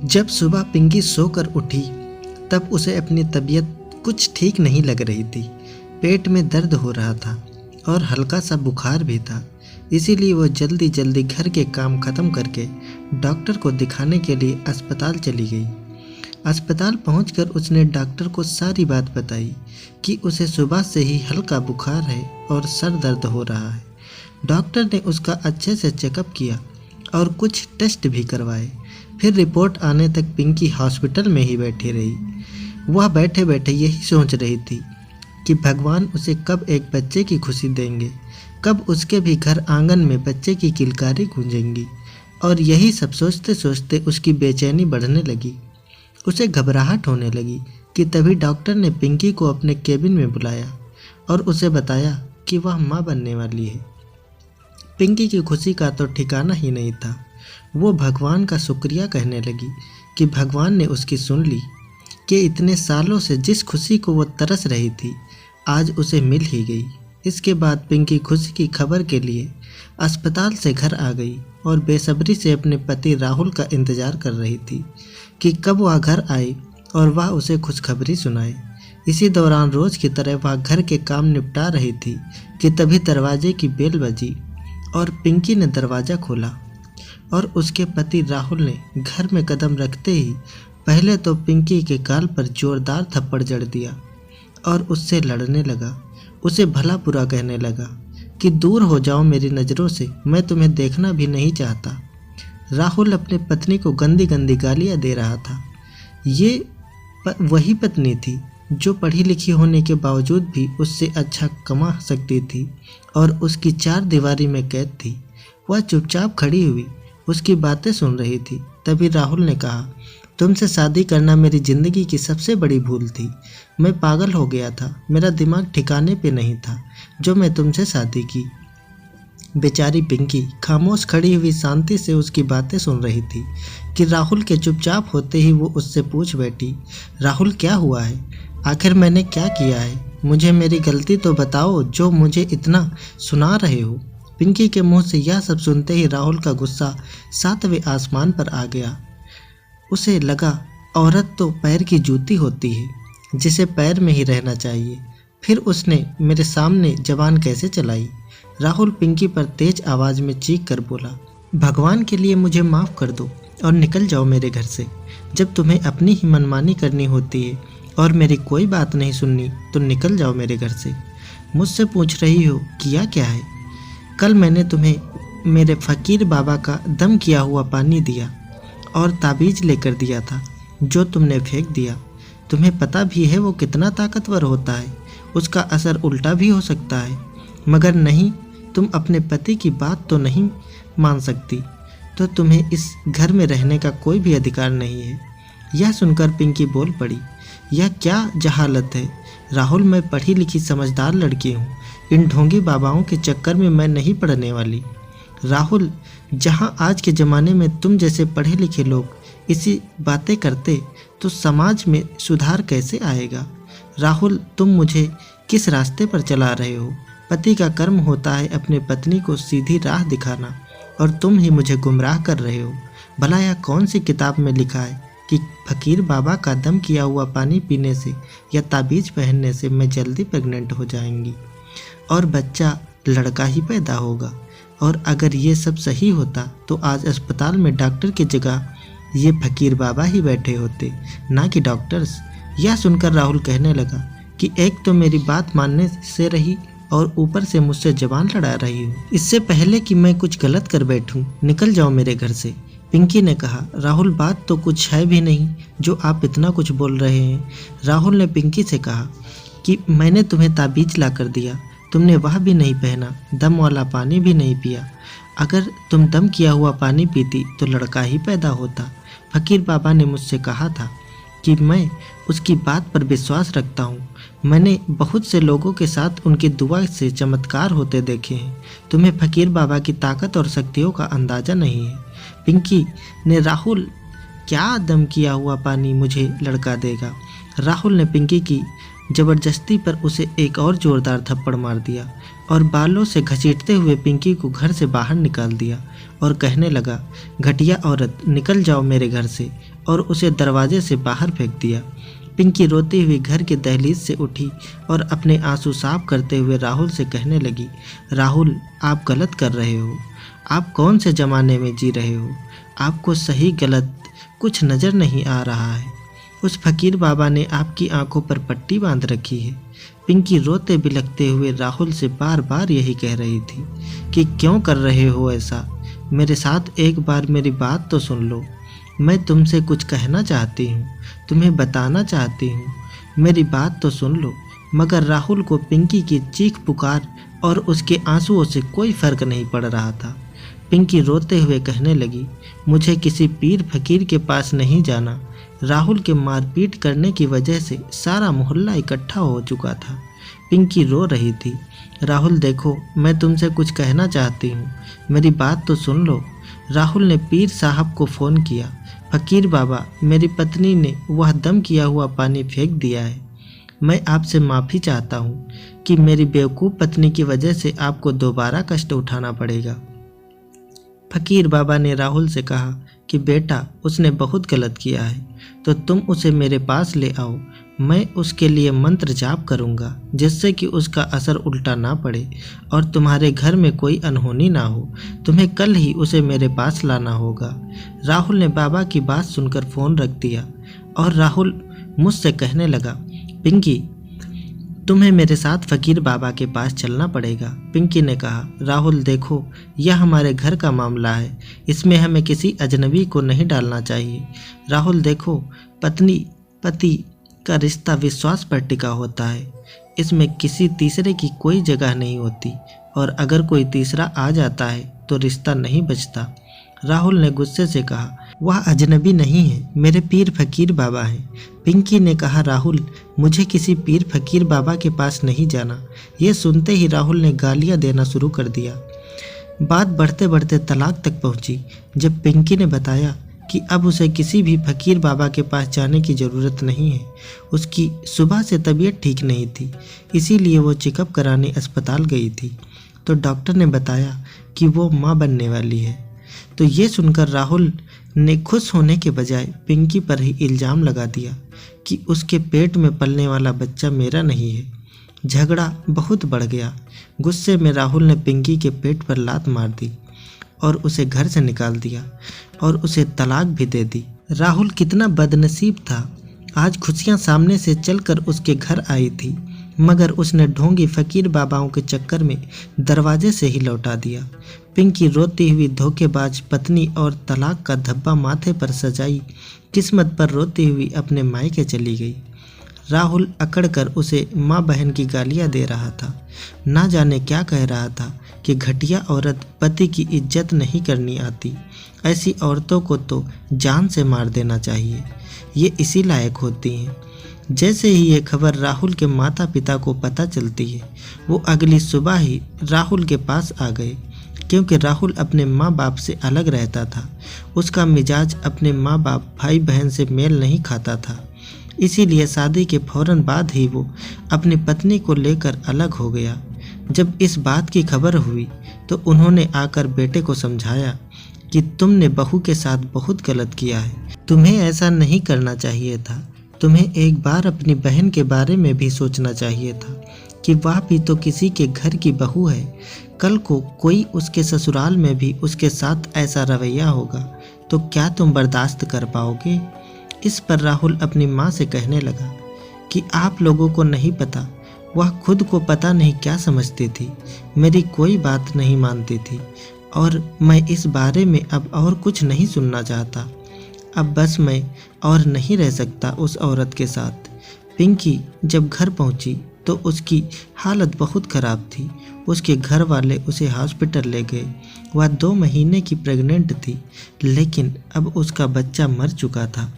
जब सुबह पिंकी सोकर उठी तब उसे अपनी तबीयत कुछ ठीक नहीं लग रही थी। पेट में दर्द हो रहा था और हल्का सा बुखार भी था। इसीलिए वो जल्दी जल्दी घर के काम ख़त्म करके डॉक्टर को दिखाने के लिए अस्पताल चली गई। अस्पताल पहुंचकर उसने डॉक्टर को सारी बात बताई कि उसे सुबह से ही हल्का बुखार है और सर दर्द हो रहा है। डॉक्टर ने उसका अच्छे से चेकअप किया और कुछ टेस्ट भी करवाए। फिर रिपोर्ट आने तक पिंकी हॉस्पिटल में ही बैठी रही। वह बैठे बैठे यही सोच रही थी कि भगवान उसे कब एक बच्चे की खुशी देंगे, कब उसके भी घर आंगन में बच्चे की किलकारी गूंजेंगी। और यही सब सोचते सोचते उसकी बेचैनी बढ़ने लगी। उसे घबराहट होने लगी कि तभी डॉक्टर ने पिंकी को अपने केबिन में बुलाया और उसे बताया कि वह माँ बनने वाली है। पिंकी की खुशी का तो ठिकाना ही नहीं था। वो भगवान का शुक्रिया कहने लगी कि भगवान ने उसकी सुन ली, कि इतने सालों से जिस खुशी को वो तरस रही थी आज उसे मिल ही गई। इसके बाद पिंकी खुशी की खबर के लिए अस्पताल से घर आ गई और बेसब्री से अपने पति राहुल का इंतज़ार कर रही थी कि कब वह घर आए और वह उसे खुशखबरी सुनाए। इसी दौरान रोज़ की तरह वह घर के काम निपटा रही थी कि तभी दरवाजे की बेल बजी और पिंकी ने दरवाज़ा खोला और उसके पति राहुल ने घर में कदम रखते ही पहले तो पिंकी के गाल पर जोरदार थप्पड़ जड़ दिया और उससे लड़ने लगा। उसे भला बुरा कहने लगा कि दूर हो जाओ मेरी नज़रों से, मैं तुम्हें देखना भी नहीं चाहता। राहुल अपने पत्नी को गंदी गंदी गालियाँ दे रहा था। ये वही पत्नी थी जो पढ़ी लिखी होने के बावजूद भी उससे अच्छा कमा सकती थी और उसकी चार दीवारी में कैद थी। वह चुपचाप खड़ी हुई उसकी बातें सुन रही थी। तभी राहुल ने कहा, तुमसे शादी करना मेरी ज़िंदगी की सबसे बड़ी भूल थी। मैं पागल हो गया था, मेरा दिमाग ठिकाने पे नहीं था जो मैं तुमसे शादी की। बेचारी पिंकी खामोश खड़ी हुई शांति से उसकी बातें सुन रही थी कि राहुल के चुपचाप होते ही वो उससे पूछ बैठी, राहुल क्या हुआ है? आखिर मैंने क्या किया है? मुझे मेरी गलती तो बताओ जो मुझे इतना सुना रहे हो। पिंकी के मुंह से यह सब सुनते ही राहुल का गुस्सा सातवें आसमान पर आ गया। उसे लगा औरत तो पैर की जूती होती है जिसे पैर में ही रहना चाहिए। फिर उसने मेरे सामने जबान कैसे चलाई? राहुल पिंकी पर तेज आवाज़ में चीख कर बोला, भगवान के लिए मुझे माफ़ कर दो और निकल जाओ मेरे घर से। जब तुम्हें अपनी ही मनमानी करनी होती है और मेरी कोई बात नहीं सुननी तो निकल जाओ मेरे घर से। मुझसे पूछ रही हो किया क्या है? कल मैंने तुम्हें मेरे फ़कीर बाबा का दम किया हुआ पानी दिया और ताबीज़ लेकर दिया था जो तुमने फेंक दिया। तुम्हें पता भी है वो कितना ताकतवर होता है, उसका असर उल्टा भी हो सकता है। मगर नहीं, तुम अपने पति की बात तो नहीं मान सकती, तो तुम्हें इस घर में रहने का कोई भी अधिकार नहीं है। यह सुनकर पिंकी बोल पड़ी, यह क्या जहालत है राहुल, मैं पढ़ी लिखी समझदार लड़की हूँ। इन ढोंगी बाबाओं के चक्कर में मैं नहीं पड़ने वाली। राहुल, जहाँ आज के ज़माने में तुम जैसे पढ़े लिखे लोग इसी बातें करते तो समाज में सुधार कैसे आएगा? राहुल, तुम मुझे किस रास्ते पर चला रहे हो? पति का कर्म होता है अपने पत्नी को सीधी राह दिखाना और तुम ही मुझे गुमराह कर रहे हो। भला यह कौन सी किताब में लिखा है कि फ़कीर बाबा का दम किया हुआ पानी पीने से या ताबीज़ पहनने से मैं जल्दी प्रेग्नेंट हो जाएंगी और बच्चा लड़का ही पैदा होगा? और अगर ये सब सही होता तो आज अस्पताल में डॉक्टर की जगह ये फ़कीर बाबा ही बैठे होते, ना कि डॉक्टर्स। यह सुनकर राहुल कहने लगा कि एक तो मेरी बात मानने से रही और ऊपर से मुझसे जबान लड़ा रही हो। इससे पहले कि मैं कुछ गलत कर बैठूं, निकल जाओ मेरे घर से। पिंकी ने कहा, राहुल बात तो कुछ है भी नहीं जो आप इतना कुछ बोल रहे हैं। राहुल ने पिंकी से कहा कि मैंने तुम्हें ताबीज़ ला कर दिया, तुमने वह भी नहीं पहना, दम वाला पानी भी नहीं पिया। अगर तुम दम किया हुआ पानी पीती तो लड़का ही पैदा होता। फ़कीर बाबा ने मुझसे कहा था कि मैं उसकी बात पर विश्वास रखता हूँ। मैंने बहुत से लोगों के साथ उनकी दुआ से चमत्कार होते देखे हैं। तुम्हें फ़कीर बाबा की ताकत और शक्तियों का अंदाज़ा नहीं है। पिंकी ने, राहुल क्या दम किया हुआ पानी मुझे लड़का देगा? राहुल ने पिंकी की जबरदस्ती पर उसे एक और जोरदार थप्पड़ मार दिया और बालों से घसीटते हुए पिंकी को घर से बाहर निकाल दिया और कहने लगा, घटिया औरत, निकल जाओ मेरे घर से, और उसे दरवाजे से बाहर फेंक दिया। पिंकी रोती हुई घर के दहलीज से उठी और अपने आंसू साफ करते हुए राहुल से कहने लगी, राहुल, आप गलत कर रहे हो। आप कौन से ज़माने में जी रहे हो? आपको सही गलत कुछ नज़र नहीं आ रहा है। उस फकीर बाबा ने आपकी आंखों पर पट्टी बांध रखी है। पिंकी रोते बिलखते हुए राहुल से बार बार यही कह रही थी कि क्यों कर रहे हो ऐसा? मेरे साथ एक बार मेरी बात तो सुन लो। मैं तुमसे कुछ कहना चाहती हूँ, तुम्हें बताना चाहती हूँ, मेरी बात तो सुन लो। मगर राहुल को पिंकी की चीख पुकार और उसके आंसुओं से कोई फर्क नहीं पड़ रहा था। पिंकी रोते हुए कहने लगी, मुझे किसी पीर फकीर के पास नहीं जाना। राहुल के मारपीट करने की वजह से सारा मोहल्ला इकट्ठा हो चुका था। पिंकी रो रही थी। राहुल देखो, मैं तुमसे कुछ कहना चाहती हूँ, मेरी बात तो सुन लो। राहुल ने पीर साहब को फ़ोन किया। फकीर बाबा, मेरी पत्नी ने वह दम किया हुआ पानी फेंक दिया है। मैं आपसे माफ़ी चाहता हूँ कि मेरी बेवकूफ़ पत्नी की वजह से आपको दोबारा कष्ट उठाना पड़ेगा। फकीर बाबा ने राहुल से कहा कि बेटा, उसने बहुत गलत किया है, तो तुम उसे मेरे पास ले आओ। मैं उसके लिए मंत्र जाप करूँगा, जिससे कि उसका असर उल्टा ना पड़े और तुम्हारे घर में कोई अनहोनी ना हो। तुम्हें कल ही उसे मेरे पास लाना होगा। राहुल ने बाबा की बात सुनकर फ़ोन रख दिया और राहुल मुझसे कहने लगा, पिंकी, तुम्हें मेरे साथ फकीर बाबा के पास चलना पड़ेगा। पिंकी ने कहा, राहुल देखो, यह हमारे घर का मामला है, इसमें हमें किसी अजनबी को नहीं डालना चाहिए। राहुल देखो, पत्नी पति का रिश्ता विश्वास पर टिका होता है, इसमें किसी तीसरे की कोई जगह नहीं होती, और अगर कोई तीसरा आ जाता है तो रिश्ता नहीं बचता। राहुल ने गुस्से से कहा, वह अजनबी नहीं है, मेरे पीर फकीर बाबा हैं। पिंकी ने कहा, राहुल, मुझे किसी पीर फकीर बाबा के पास नहीं जाना। ये सुनते ही राहुल ने गालियां देना शुरू कर दिया। बात बढ़ते बढ़ते तलाक तक पहुंची, जब पिंकी ने बताया कि अब उसे किसी भी फकीर बाबा के पास जाने की ज़रूरत नहीं है। उसकी सुबह से तबीयत ठीक नहीं थी, इसीलिए वो चेकअप कराने अस्पताल गई थी, तो डॉक्टर ने बताया कि वो माँ बनने वाली है। तो ये सुनकर राहुल ने खुश होने के बजाय पिंकी पर ही इल्ज़ाम लगा दिया कि उसके पेट में पलने वाला बच्चा मेरा नहीं है। झगड़ा बहुत बढ़ गया। गुस्से में राहुल ने पिंकी के पेट पर लात मार दी और उसे घर से निकाल दिया और उसे तलाक भी दे दी। राहुल कितना बदनसीब था, आज खुशियां सामने से चलकर उसके घर आई थी, मगर उसने ढोंगी फकीर बाबाओं के चक्कर में दरवाजे से ही लौटा दिया। पिंकी रोती हुई धोखेबाज पत्नी और तलाक का धब्बा माथे पर सजाई किस्मत पर रोती हुई अपने मायके चली गई। राहुल अकड़कर उसे माँ बहन की गालियाँ दे रहा था, ना जाने क्या कह रहा था कि घटिया औरत, पति की इज्जत नहीं करनी आती, ऐसी औरतों को तो जान से मार देना चाहिए, ये इसी लायक होती हैं। जैसे ही ये खबर राहुल के माता पिता को पता चलती है, वो अगली सुबह ही राहुल के पास आ गए, क्योंकि राहुल अपने माँ बाप से अलग रहता था। उसका मिजाज अपने माँ बाप भाई बहन से मेल नहीं खाता था, इसीलिए शादी के फौरन बाद ही वो अपनी पत्नी को लेकर अलग हो गया। जब इस बात की खबर हुई तो उन्होंने आकर बेटे को समझाया कि तुमने बहू के साथ बहुत गलत किया है, तुम्हें ऐसा नहीं करना चाहिए था। तुम्हें एक बार अपनी बहन के बारे में भी सोचना चाहिए था कि वह भी तो किसी के घर की बहू है। कल को कोई उसके ससुराल में भी उसके साथ ऐसा रवैया होगा तो क्या तुम बर्दाश्त कर पाओगे? इस पर राहुल अपनी माँ से कहने लगा कि आप लोगों को नहीं पता, वह खुद को पता नहीं क्या समझती थी, मेरी कोई बात नहीं मानती थी और मैं इस बारे में अब और कुछ नहीं सुनना चाहता। अब बस मैं और नहीं रह सकता उस औरत के साथ। पिंकी जब घर पहुंची तो उसकी हालत बहुत ख़राब थी। उसके घर वाले उसे हॉस्पिटल ले गए। वह 2 महीने की प्रेग्नेंट थी, लेकिन अब उसका बच्चा मर चुका था।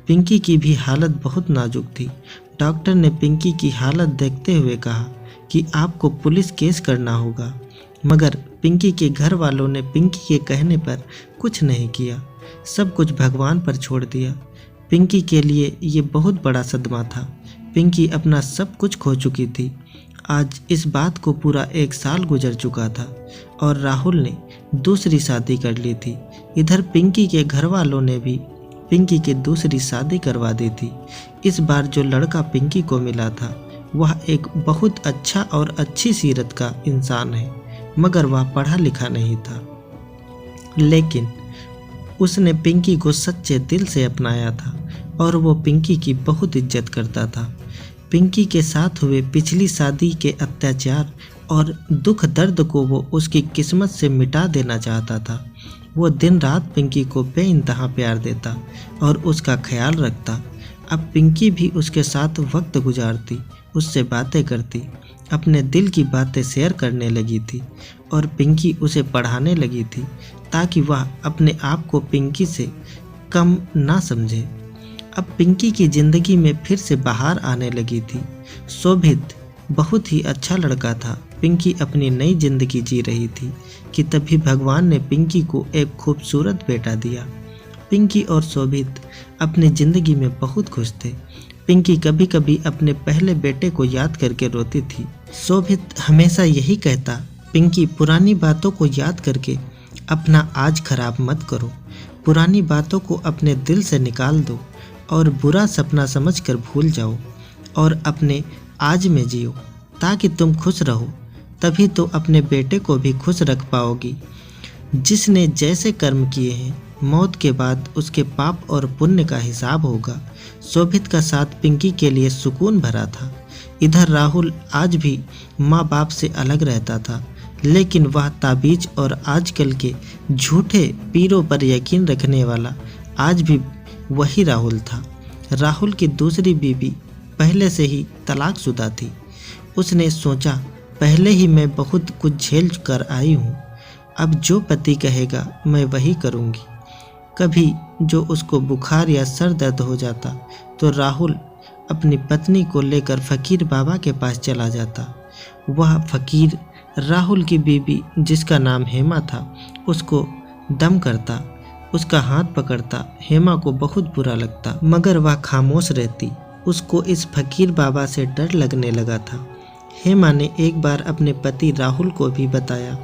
पिंकी की भी हालत बहुत नाजुक थी। डॉक्टर ने पिंकी की हालत देखते हुए कहा कि आपको पुलिस केस करना होगा, मगर पिंकी के घर वालों ने पिंकी के कहने पर कुछ नहीं किया, सब कुछ भगवान पर छोड़ दिया। पिंकी के लिए ये बहुत बड़ा सदमा था। पिंकी अपना सब कुछ खो चुकी थी। आज इस बात को पूरा 1 साल गुजर चुका था और राहुल ने दूसरी शादी कर ली थी। इधर पिंकी के घर वालों ने भी पिंकी की दूसरी शादी करवा दी थी। इस बार जो लड़का पिंकी को मिला था वह एक बहुत अच्छा और अच्छी सीरत का इंसान है, मगर वह पढ़ा लिखा नहीं था। लेकिन उसने पिंकी को सच्चे दिल से अपनाया था और वो पिंकी की बहुत इज्जत करता था। पिंकी के साथ हुए पिछली शादी के अत्याचार और दुख दर्द को वो उसकी किस्मत से मिटा देना चाहता था। वो दिन रात पिंकी को बेइंतहा प्यार देता और उसका ख्याल रखता। अब पिंकी भी उसके साथ वक्त गुजारती, उससे बातें करती, अपने दिल की बातें शेयर करने लगी थी और पिंकी उसे पढ़ाने लगी थी ताकि वह अपने आप को पिंकी से कम ना समझे। अब पिंकी की ज़िंदगी में फिर से बाहर आने लगी थी। शोभित बहुत ही अच्छा लड़का था। पिंकी अपनी नई ज़िंदगी जी रही थी कि तभी भगवान ने पिंकी को एक खूबसूरत बेटा दिया। पिंकी और शोभित अपनी ज़िंदगी में बहुत खुश थे। पिंकी कभी कभी अपने पहले बेटे को याद करके रोती थी। शोभित हमेशा यही कहता, पिंकी पुरानी बातों को याद करके अपना आज खराब मत करो, पुरानी बातों को अपने दिल से निकाल दो और बुरा सपना समझकर भूल जाओ और अपने आज में जियो ताकि तुम खुश रहो, तभी तो अपने बेटे को भी खुश रख पाओगी। जिसने जैसे कर्म किए हैं मौत के बाद उसके पाप और पुण्य का हिसाब होगा। शोभित का साथ पिंकी के लिए सुकून भरा था। इधर राहुल आज भी माँ बाप से अलग रहता था, लेकिन वह ताबीज और आजकल के झूठे पीरों पर यकीन रखने वाला आज भी वही राहुल था। राहुल की दूसरी बीवी पहले से ही तलाकशुदा थी। उसने सोचा, पहले ही मैं बहुत कुछ झेल कर आई हूँ, अब जो पति कहेगा मैं वही करूँगी। कभी जो उसको बुखार या सर दर्द हो जाता तो राहुल अपनी पत्नी को लेकर फकीर बाबा के पास चला जाता। वह फकीर राहुल की बीवी, जिसका नाम हेमा था, उसको दम करता, उसका हाथ पकड़ता। हेमा को बहुत बुरा लगता, मगर वह खामोश रहती। उसको इस फकीर बाबा से डर लगने लगा था। हेमा ने एक बार अपने पति राहुल को भी बताया,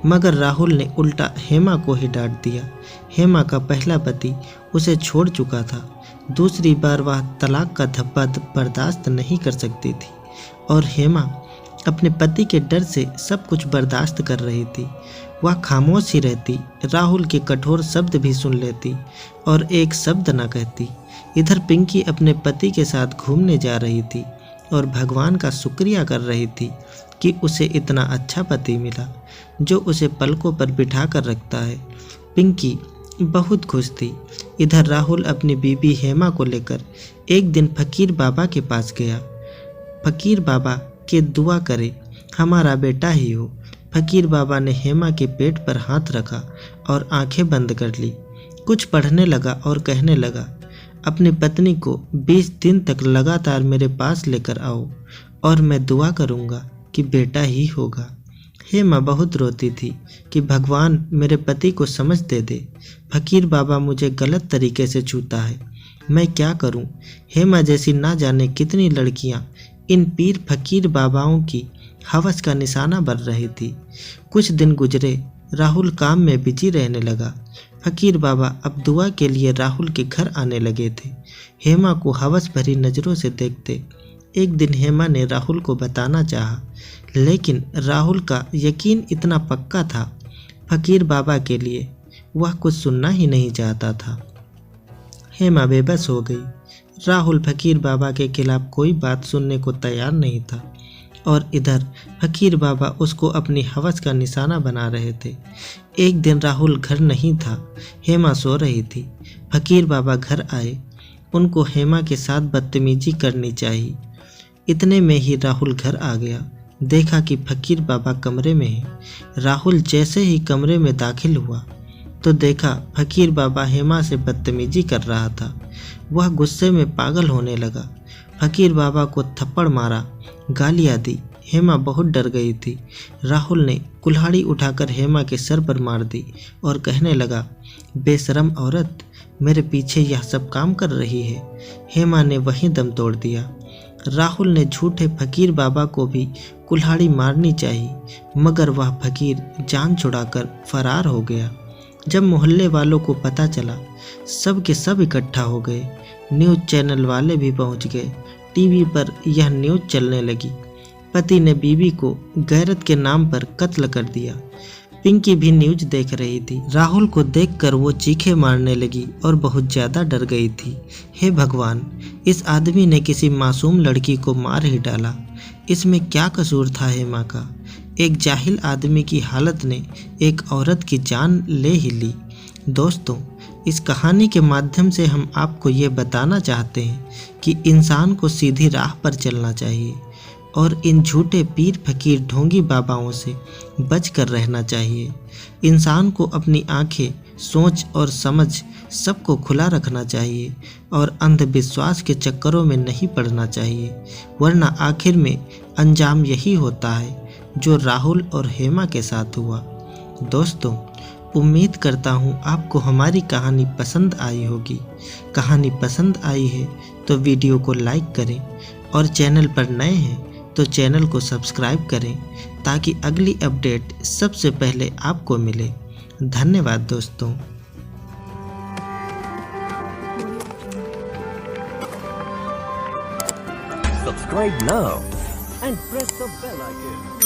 मगर राहुल ने उल्टा हेमा को ही डांट दिया। हेमा का पहला पति उसे छोड़ चुका था। दूसरी बार वह तलाक का धब्बा बर्दाश्त नहीं कर सकती थी और हेमा अपने पति के डर से सब कुछ बर्दाश्त कर रही थी। वह खामोश ही रहती, राहुल के कठोर शब्द भी सुन लेती और एक शब्द न कहती। इधर पिंकी अपने पति के साथ घूमने जा रही थी और भगवान का शुक्रिया कर रही थी कि उसे इतना अच्छा पति मिला जो उसे पलकों पर बिठा कर रखता है। पिंकी बहुत खुश थी। इधर राहुल अपनी बीबी हेमा को लेकर एक दिन फकीर बाबा के पास गया। फकीर बाबा के दुआ करे हमारा बेटा ही हो। फकीर बाबा ने हेमा के पेट पर हाथ रखा और आंखें बंद कर ली। कुछ पढ़ने लगा और कहने लगा, अपनी पत्नी को 20 दिन तक लगातार मेरे पास लेकर आओ और मैं दुआ करूँगा कि बेटा ही होगा। हेमा बहुत रोती थी कि भगवान मेरे पति को समझ दे। फकीर बाबा मुझे गलत तरीके से छूता है, मैं क्या करूं? हेमा जैसी ना जाने कितनी लड़कियां इन पीर फकीर बाबाओं की हवस का निशाना बन रही थी। कुछ दिन गुजरे, राहुल काम में बिजी रहने लगा। फकीर बाबा अब दुआ के लिए राहुल के घर आने लगे थे। हेमा को हवस भरी नज़रों से देखते एक दिन हेमा ने राहुल को बताना चाहा, लेकिन राहुल का यकीन इतना पक्का था फकीर बाबा के लिए, वह कुछ सुनना ही नहीं चाहता था। हेमा बेबस हो गई। राहुल फकीर बाबा के खिलाफ कोई बात सुनने को तैयार नहीं था और इधर फकीर बाबा उसको अपनी हवस का निशाना बना रहे थे। एक दिन राहुल घर नहीं था, हेमा सो रही थी। फकीर बाबा घर आए, उनको हेमा के साथ बदतमीजी करनी चाहिए। इतने में ही राहुल घर आ गया। देखा कि फकीर बाबा कमरे में हैं। राहुल जैसे ही कमरे में दाखिल हुआ तो देखा फकीर बाबा हेमा से बदतमीजी कर रहा था। वह गुस्से में पागल होने लगा। फकीर बाबा को थप्पड़ मारा, गालियाँ दी। हेमा बहुत डर गई थी। राहुल ने कुल्हाड़ी उठाकर हेमा के सर पर मार दी और कहने लगा, बेशरम औरत, मेरे पीछे यह सब काम कर रही है। हेमा ने वहीं दम तोड़ दिया। राहुल ने झूठे फकीर बाबा को भी कुल्हाड़ी मारनी चाहिए, मगर वह फकीर जान छुड़ाकर फरार हो गया। जब मोहल्ले वालों को पता चला, सब के सब इकट्ठा हो गए। न्यूज़ चैनल वाले भी पहुंच गए। टीवी पर यह न्यूज़ चलने लगी, पति ने बीवी को गैरत के नाम पर कत्ल कर दिया। पिंकी भी न्यूज़ देख रही थी। राहुल को देखकर वो चीखें मारने लगी और बहुत ज़्यादा डर गई थी। हे भगवान, इस आदमी ने किसी मासूम लड़की को मार ही डाला। इसमें क्या कसूर था हेमा का? एक जाहिल आदमी की हालत ने एक औरत की जान ले ही ली। दोस्तों, इस कहानी के माध्यम से हम आपको ये बताना चाहते हैं कि इंसान को सीधी राह पर चलना चाहिए और इन झूठे पीर फकीर ढोंगी बाबाओं से बच कर रहना चाहिए। इंसान को अपनी आंखें, सोच और समझ सबको खुला रखना चाहिए और अंधविश्वास के चक्करों में नहीं पड़ना चाहिए, वरना आखिर में अंजाम यही होता है जो राहुल और हेमा के साथ हुआ। दोस्तों, उम्मीद करता हूँ आपको हमारी कहानी पसंद आई होगी। कहानी पसंद आई है तो वीडियो को लाइक करें और चैनल पर नए हैं तो चैनल को सब्सक्राइब करें ताकि अगली अपडेट सबसे पहले आपको मिले। धन्यवाद दोस्तों। Subscribe now and press the bell icon.